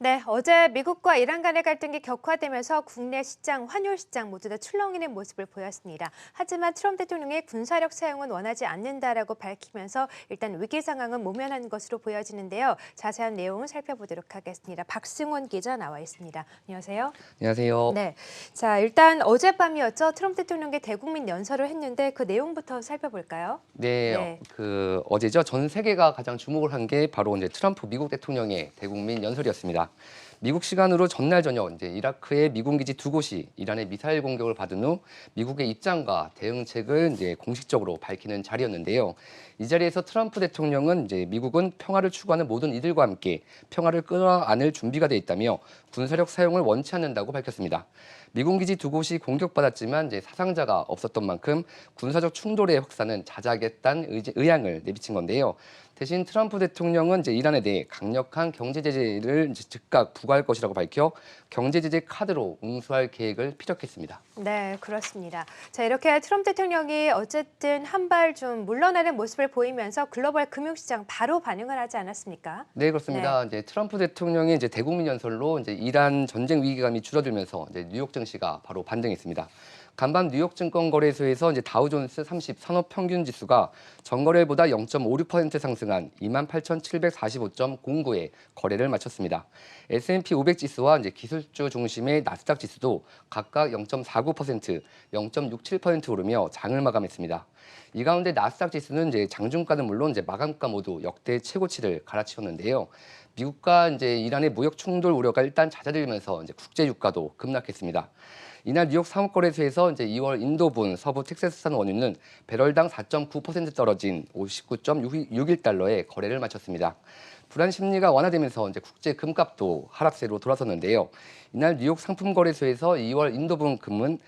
네, 어제 미국과 이란 간의 갈등이 격화되면서 국내 시장, 환율 시장 모두 다 출렁이는 모습을 보였습니다. 하지만 트럼프 대통령이 군사력 사용은 원하지 않는다라고 밝히면서 일단 위기 상황은 모면한 것으로 보여지는데요. 자세한 내용을 살펴보도록 하겠습니다. 박승원 기자 나와 있습니다. 안녕하세요. 안녕하세요. 네, 자 일단 어젯밤이었죠. 트럼프 대통령이 대국민 연설을 했는데 그 내용부터 살펴볼까요? 네, 네. 어제죠. 전 세계가 가장 주목을 한 게 바로 이제 트럼프 미국 대통령의 대국민 연설이었습니다. 미국 시간으로 전날 저녁 이제 이라크의 미군 기지 두 곳이 이란의 미사일 공격을 받은 후 미국의 입장과 대응책을 이제 공식적으로 밝히는 자리였는데요. 이 자리에서 트럼프 대통령은 이제 미국은 평화를 추구하는 모든 이들과 함께 평화를 끌어안을 준비가 돼 있다며 군사력 사용을 원치 않는다고 밝혔습니다. 미군 기지 두 곳이 공격받았지만 이제 사상자가 없었던 만큼 군사적 충돌의 확산은 자제하겠다는 의향을 내비친 건데요. 대신 트럼프 대통령은 이제 이란에 대해 강력한 경제 제재를 이제 즉각 부과할 것이라고 밝혀 경제 제재 카드로 응수할 계획을 피력했습니다. 네, 그렇습니다. 자, 이렇게 트럼프 대통령이 어쨌든 한 발 좀 물러나는 모습을 보이면서 글로벌 금융시장 바로 반응을 하지 않았습니까? 네, 네. 그렇습니다. 이제 트럼프 대통령의 이제 대국민 연설로 이제 이란 전쟁 위기감이 줄어들면서 이제 뉴욕 증시가 바로 반등했습니다. 간밤 뉴욕 증권거래소에서 이제 다우존스 30 산업 평균 지수가 전거래일보다 0.56% 상승한 28,745.09에 거래를 마쳤습니다. S&P 500 지수와 이제 기술주 중심의 나스닥 지수도 각각 0.49%, 0.67% 오르며 장을 마감했습니다. 이 가운데 나스닥 지수는 이제 장중가는 물론 이제 마감가 모두 역대 최고치를 갈아치웠는데요. 미국과 이제 이란의 무역 충돌 우려가 일단 낮아들면서 이제 국제 유가도 급락했습니다. 이날 뉴욕 상업거래소에서 이제 2월 인도분 서부 텍사스산 원유는 배럴당 4.9% 떨어진 59.61달러에 거래를 마쳤습니다. 불안 심리가 완화되면서 이제 국제 금값도 하락세로 돌아섰는데요. 이날 뉴욕 상품거래소에서 2월 인도분 금은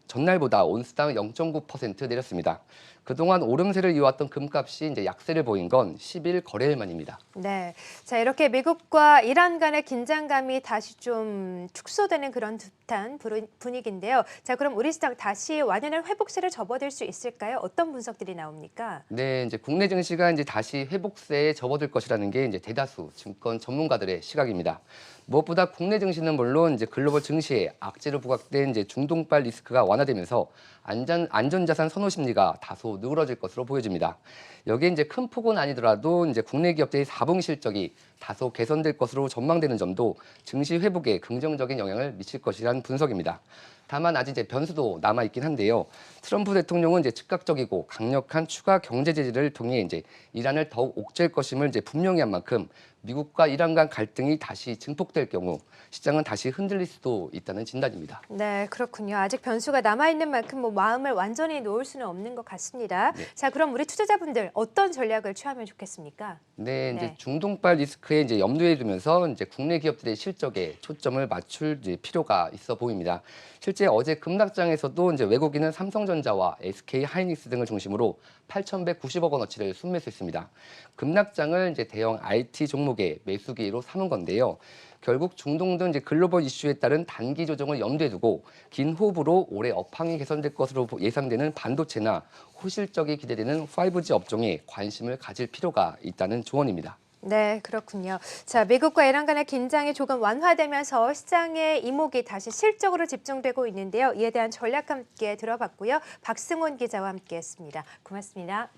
전날보다 온스당 0.9% 내렸습니다. 그동안 오름세를 이어왔던 금값이 이제 약세를 보인 건 10일 거래일 만입니다. 네. 자, 이렇게 미국과 이란 간의 긴장감이 다시 좀 축소되는 그런 듯한 분위기인데요. 자, 그럼 우리 시장 다시 완연한 회복세를 접어들 수 있을까요? 어떤 분석들이 나옵니까? 네, 이제 국내 증시가 이제 다시 회복세에 접어들 것이라는 게 이제 대다수 증권 전문가들의 시각입니다. 무엇보다 국내 증시는 물론 이제 글로벌 증시에 악재로 부각된 이제 중동발 리스크가 완화되면서 안전자산 선호 심리가 다소 누그러질 것으로 보여집니다. 여기에 이제 큰 폭은 아니더라도 이제 국내 기업들의 4분기 실적이 다소 개선될 것으로 전망되는 점도 증시 회복에 긍정적인 영향을 미칠 것이라는 분석입니다. 다만 아직 이제 변수도 남아 있긴 한데요. 트럼프 대통령은 이제 즉각적이고 강력한 추가 경제 제재를 통해 이제 이란을 더욱 옥죄할 것임을 이제 분명히 한 만큼 미국과 이란 간 갈등이 다시 증폭될 경우 시장은 다시 흔들릴 수도 있다는 진단입니다. 네, 그렇군요. 아직 변수가 남아있는 만큼 뭐 마음을 완전히 놓을 수는 없는 것 같습니다. 네. 자, 그럼 우리 투자자분들 어떤 전략을 취하면 좋겠습니까? 네, 이제 네. 중동발 리스크에 이제 염두에 두면서 이제 국내 기업들의 실적에 초점을 맞출 이제 필요가 있어 보입니다. 실제 어제 급락장에서도 이제 외국인은 삼성전자와 SK 하이닉스 등을 중심으로 8,190억 원어치를 순매수했습니다. 급락장을 이제 대형 IT 종목의 매수 기회로 삼은 건데요. 결국 중동 등 이제 글로벌 이슈에 따른 단기 조정을 염두에 두고 긴 호흡으로 올해 업황이 개선될 것으로 예상되는 반도체나 호실적이 기대되는 5G 업종에 관심을 가질 필요가 있다는 조언입니다. 네, 그렇군요. 자, 미국과 이란 간의 긴장이 조금 완화되면서 시장의 이목이 다시 실적으로 집중되고 있는데요. 이에 대한 전략 함께 들어봤고요. 박승원 기자와 함께했습니다. 고맙습니다.